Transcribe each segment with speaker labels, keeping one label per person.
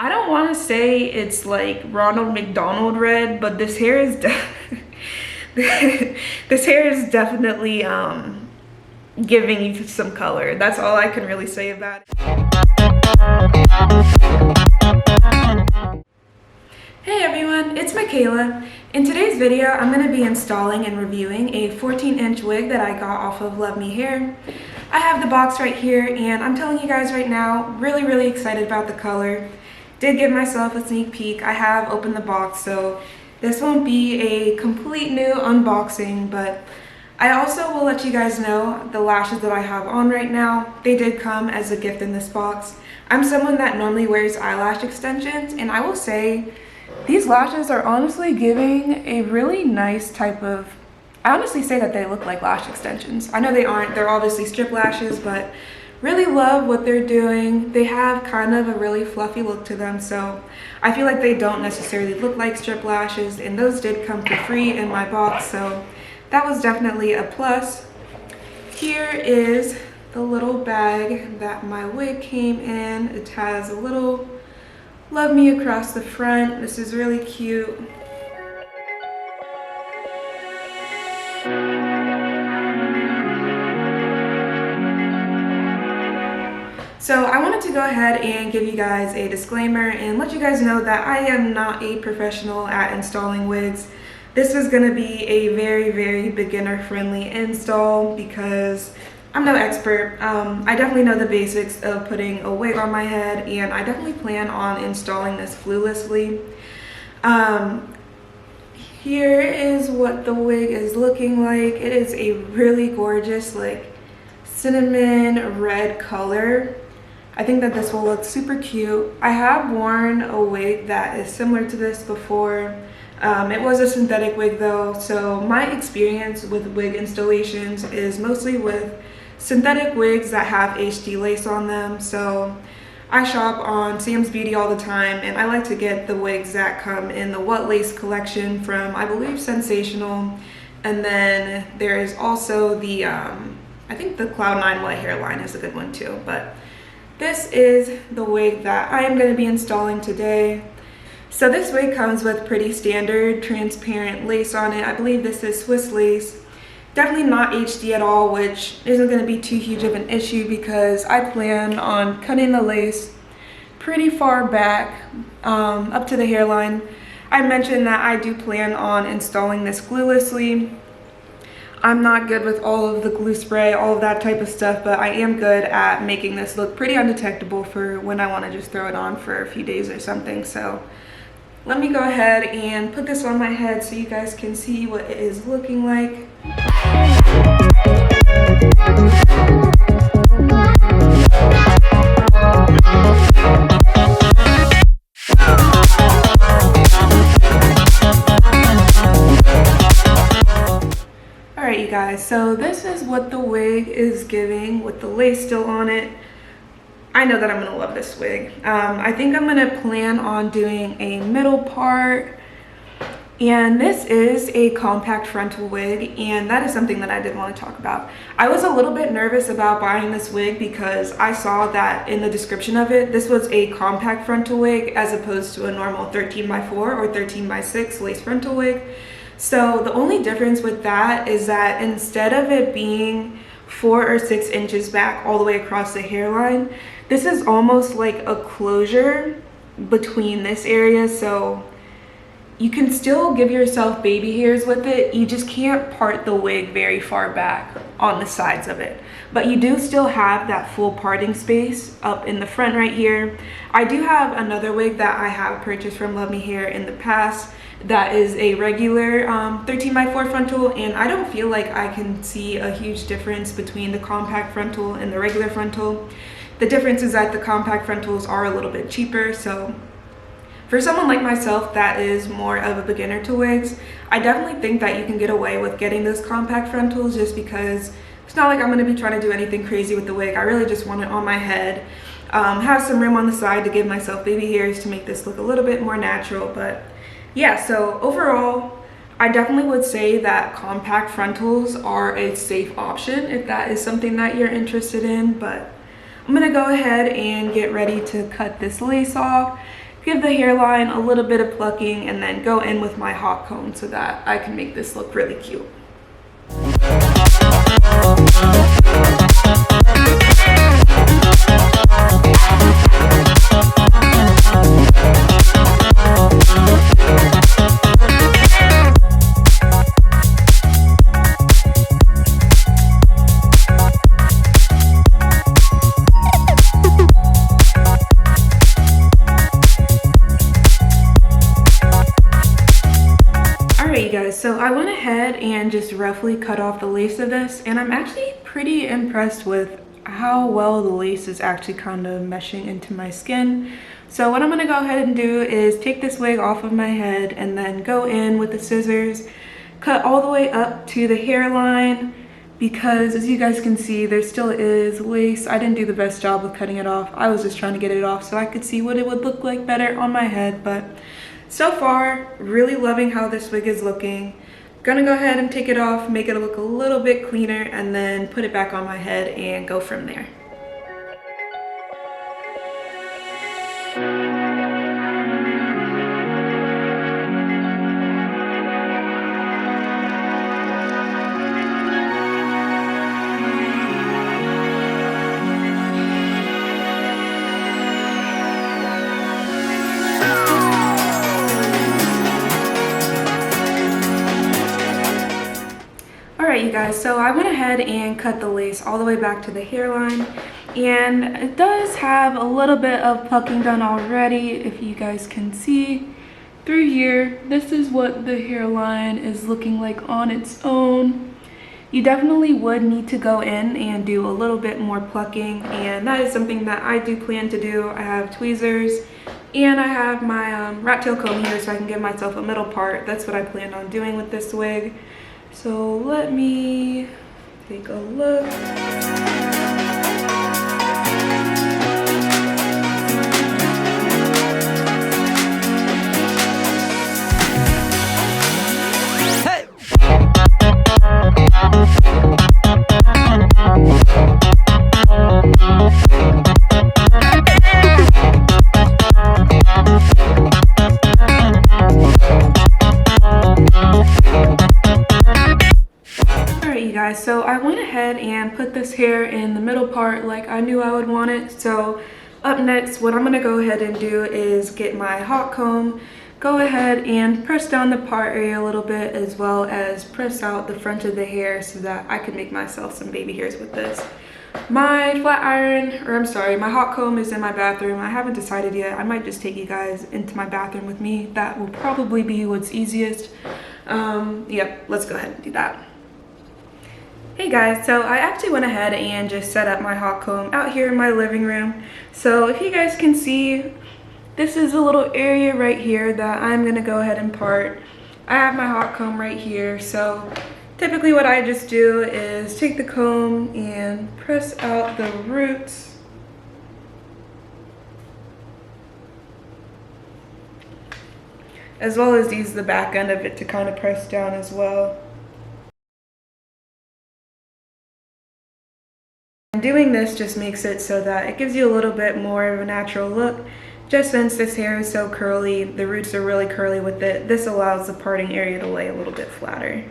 Speaker 1: I don't want to say it's like Ronald McDonald red, but this hair is this hair is definitely giving you some color. That's all I can really say about it. Hey everyone, it's Michaela. In today's video, I'm going to be installing and reviewing a 14-inch wig that I got off of luvme Hair. I have the box right here, and I'm telling you guys right now, really excited about the color. Did give myself a sneak peek. I have opened the box, so this won't be a complete new unboxing, but I also will let you guys know the lashes that I have on right now. They did come as a gift in this box. I'm someone that normally wears eyelash extensions, and I will say these lashes are honestly giving a really nice type of, I honestly say that they look like lash extensions. I know they aren't, they're obviously strip lashes, but really love what they're doing. They have kind of a really fluffy look to them, so I feel like they don't necessarily look like strip lashes, and those did come for free in my box, so that was definitely a plus. Here is the little bag that my wig came in. It has a little luvme across the front. This is really cute. So I wanted to go ahead and give you guys a disclaimer and let you guys know that I am not a professional at installing wigs. This is going to be a very beginner friendly install because I'm no expert. I definitely know the basics of putting a wig on my head, and I definitely plan on installing this flawlessly. Here is what the wig is looking like. It is a really gorgeous like cinnamon red color. I think that this will look super cute. I have worn a wig that is similar to this before. It was a synthetic wig though, so my experience with wig installations is mostly with synthetic wigs that have HD lace on them. So I shop on Sam's Beauty all the time, and I like to get the wigs that come in the What Lace collection from, I believe, Sensational. And then there is also the, I think the Cloud9 Wet hairline is a good one too, but this is the wig that I am going to be installing today. So this wig comes with pretty standard transparent lace on it. I believe this is Swiss lace. Definitely not HD at all, which isn't going to be too huge of an issue because I plan on cutting the lace pretty far back up to the hairline. I mentioned that I do plan on installing this gluelessly. I'm not good with all of the glue spray, all of that type of stuff, but I am good at making this look pretty undetectable for when I want to just throw it on for a few days or something. So let me go ahead and put this on my head so you guys can see what it is looking like. Alright you guys, so this is what the wig is giving with the lace still on it. I know that I'm going to love this wig. I think I'm going to plan on doing a middle part, and this is a compact frontal wig, and that is something that I did want to talk about. I was a little bit nervous about buying this wig because I saw that in the description of it, this was a compact frontal wig as opposed to a normal 13x4 or 13x6 lace frontal wig. So the only difference with that is that instead of it being 4 or 6 inches back all the way across the hairline, this is almost like a closure between this area, so you can still give yourself baby hairs with it. You just can't part the wig very far back on the sides of it, but you do still have that full parting space up in the front right here. I do have another wig that I have purchased from luvme Hair in the past that is a regular 13x4 frontal, and I don't feel like I can see a huge difference between the compact frontal and the regular frontal. The difference is that the compact frontals are a little bit cheaper, so for someone like myself that is more of a beginner to wigs, I definitely think that you can get away with getting those compact frontals just because it's not like I'm going to be trying to do anything crazy with the wig. I really just want it on my head, have some room on the side to give myself baby hairs to make this look a little bit more natural. But yeah, so overall I definitely would say that compact frontals are a safe option if that is something that you're interested in. But I'm gonna go ahead and get ready to cut this lace off. give the hairline a little bit of plucking, and then go in with my hot comb so that I can make this look really cute. So I went ahead and just roughly cut off the lace of this, and I'm actually pretty impressed with how well the lace is actually kind of meshing into my skin. So what I'm going to go ahead and do is take this wig off of my head and then go in with the scissors, cut all the way up to the hairline, because as you guys can see, there still is lace. I didn't do the best job with cutting it off. I was just trying to get it off so I could see what it would look like better on my head. But so far, really loving how this wig is looking. Gonna go ahead and take it off, make it look a little bit cleaner, and then put it back on my head and go from there. Alright you guys, so I went ahead and cut the lace all the way back to the hairline, and it does have a little bit of plucking done already. If you guys can see through here, this is what the hairline is looking like on its own. You definitely would need to go in and do a little bit more plucking, and that is something that I do plan to do. I have tweezers and I have my rat tail comb here so I can give myself a middle part. That's what I plan on doing with this wig. So let me take a look. Hey! So I went ahead and put this hair in the middle part like I knew I would want it. So up next, what I'm going to go ahead and do is get my hot comb, go ahead and press down the part area a little bit, as well as press out the front of the hair so that I can make myself some baby hairs with this. My flat iron, or I'm sorry, my hot comb is in my bathroom. I haven't decided yet. I might just take you guys into my bathroom with me. That will probably be what's easiest. Yep, let's go ahead and do that. Hey guys, so I actually went ahead and just set up my hot comb out here in my living room. So if you guys can see, this is a little area right here that I'm gonna go ahead and part. I have my hot comb right here, so typically what I just do is take the comb and press out the roots. As well as use the back end of it to kind of press down as well. Doing this just makes it so that it gives you a little bit more of a natural look. Just since this hair is so curly, the roots are really curly with it, this allows the parting area to lay a little bit flatter.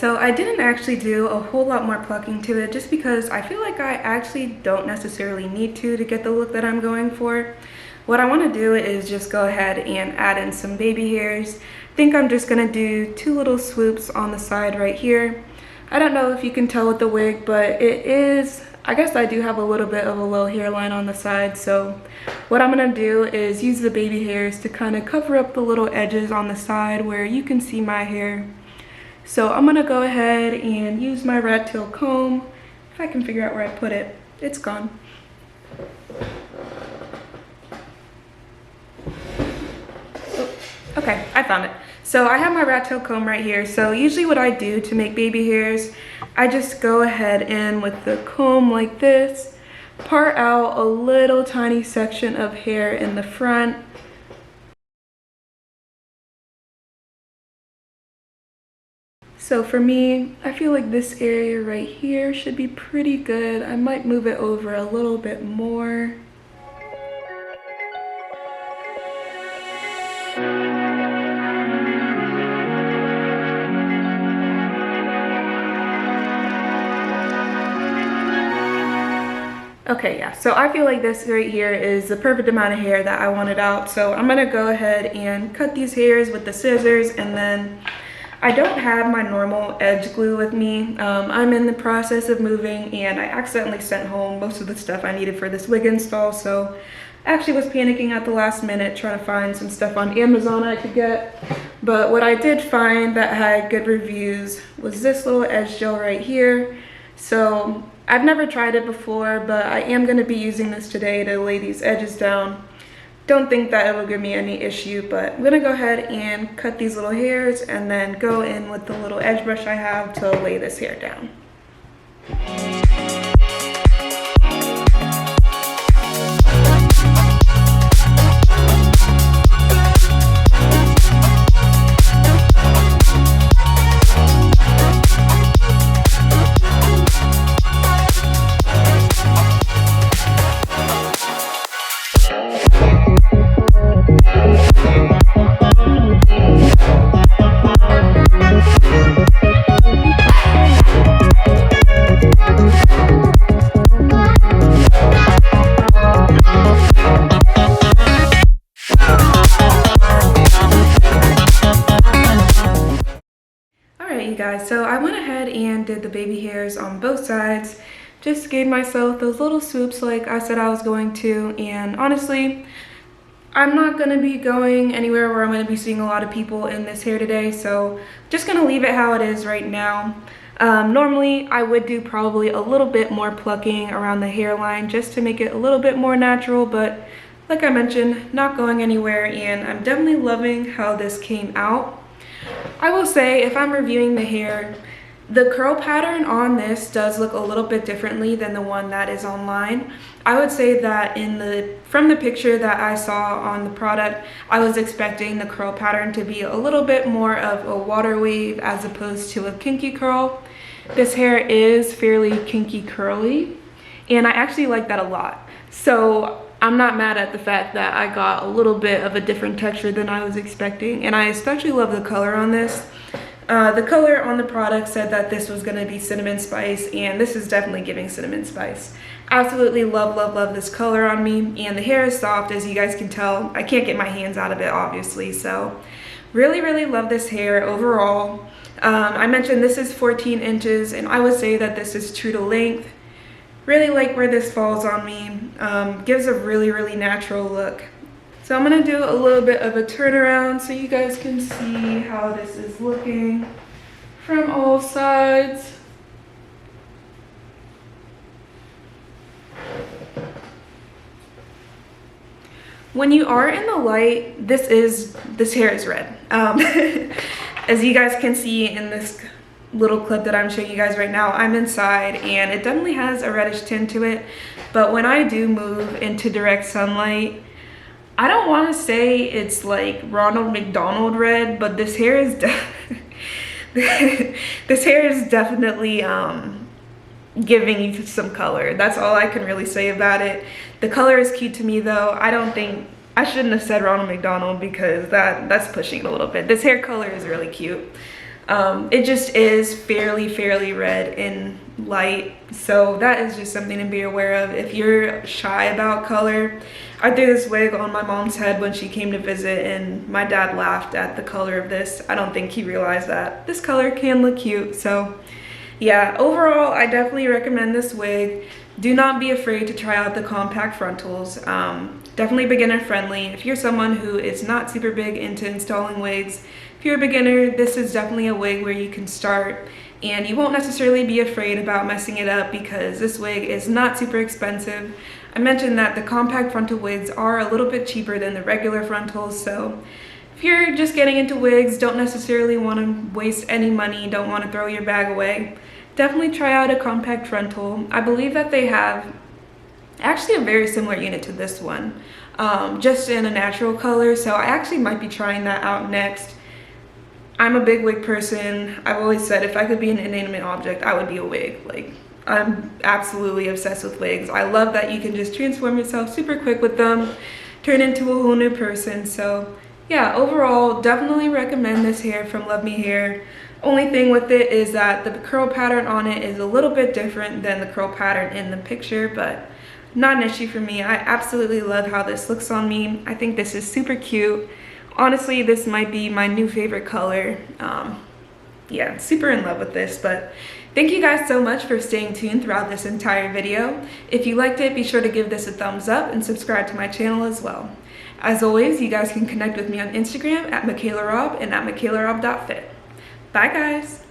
Speaker 1: So I didn't actually do a whole lot more plucking to it just because I feel like I actually don't necessarily need to get the look that I'm going for. What I want to do is just go ahead and add in some baby hairs. I think I'm just going to do 2 little swoops on the side right here. I don't know if you can tell with the wig, but it is, I guess I do have a little bit of a low hairline on the side. So what I'm going to do is use the baby hairs to kind of cover up the little edges on the side where you can see my hair. So I'm gonna go ahead and use my rat tail comb. If I can figure out where I put it, it's gone. Okay, I found it. So I have my rat tail comb right here. So usually what I do to make baby hairs, I just go ahead and with the comb like this, part out a little tiny section of hair in the front. So for me, I feel like this area right here should be pretty good. I might move it over a little bit more. Okay, yeah, so I feel like this right here is the perfect amount of hair that I wanted out. So I'm gonna go ahead and cut these hairs with the scissors, and then I don't have my normal edge glue with me. I'm in the process of moving, and I accidentally sent home most of the stuff I needed for this wig install, so I actually was panicking at the last minute trying to find some stuff on Amazon I could get. But what I did find that had good reviews was this little edge gel right here. So I've never tried it before, but I am going to be using this today to lay these edges down. Don't think that it will give me any issue, but I'm going to go ahead and cut these little hairs and then go in with the little edge brush I have to lay this hair down. You guys, so I went ahead and did the baby hairs on both sides, just gave myself those little swoops like I said I was going to, and honestly I'm not going to be going anywhere where I'm going to be seeing a lot of people in this hair today, so just going to leave it how it is right now. Normally I would do probably a little bit more plucking around the hairline just to make it a little bit more natural, but like I mentioned, not going anywhere, and I'm definitely loving how this came out. I will say, if I'm reviewing the hair, the curl pattern on this does look a little bit differently than the one that is online. I would say that from the picture that I saw on the product, I was expecting the curl pattern to be a little bit more of a water wave as opposed to a kinky curl. This hair is fairly kinky curly, and I actually like that a lot. So I'm not mad at the fact that I got a little bit of a different texture than I was expecting, and I especially love the color on this. The color on the product said that this was going to be cinnamon spice, and this is definitely giving cinnamon spice. Absolutely love, love, love this color on me, and the hair is soft, as you guys can tell. I can't get my hands out of it, obviously, so really, really love this hair overall. I mentioned this is 14 inches, and I would say that this is true to length. Really like where this falls on me. Gives a really, really natural look. So I'm going to do a little bit of a turnaround so you guys can see how this is looking from all sides. When you are in the light, this hair is red. As you guys can see in this little clip that I'm showing you guys right now, I'm inside and it definitely has a reddish tint to it, but when I do move into direct sunlight, I don't want to say it's like Ronald McDonald red, but this hair is this hair is definitely giving you some color. That's all I can really say about it. The color is cute to me though. I shouldn't have said Ronald McDonald because that's pushing it a little bit. This hair color is really cute. It just is fairly red in light, so that is just something to be aware of if you're shy about color. I threw this wig on my mom's head when she came to visit, and my dad laughed at the color of this. I don't think he realized that this color can look cute. So yeah, overall I definitely recommend this wig. Do not be afraid to try out the compact frontals. Definitely beginner friendly. If you're someone who is not super big into installing wigs, if you're a beginner, this is definitely a wig where you can start, and you won't necessarily be afraid about messing it up because this wig is not super expensive. I mentioned that the compact frontal wigs are a little bit cheaper than the regular frontals, so if you're just getting into wigs, don't necessarily want to waste any money, don't want to throw your bag away, definitely try out a compact frontal. I believe that they have actually a very similar unit to this one, just in a natural color, so I actually might be trying that out next. I'm a big wig person. I've always said if I could be an inanimate object, I would be a wig. Like, I'm absolutely obsessed with wigs. I love that you can just transform yourself super quick with them, turn into a whole new person. So yeah, overall, definitely recommend this hair from luvme Hair. Only thing with it is that the curl pattern on it is a little bit different than the curl pattern in the picture, but not an issue for me. I absolutely love how this looks on me. I think this is super cute. Honestly, this might be my new favorite color. Yeah, super in love with this. But thank you guys so much for staying tuned throughout this entire video. If you liked it, be sure to give this a thumbs up and subscribe to my channel as well. As always, you guys can connect with me on Instagram at MichaelaRob and at michaelarob.fit. Bye guys!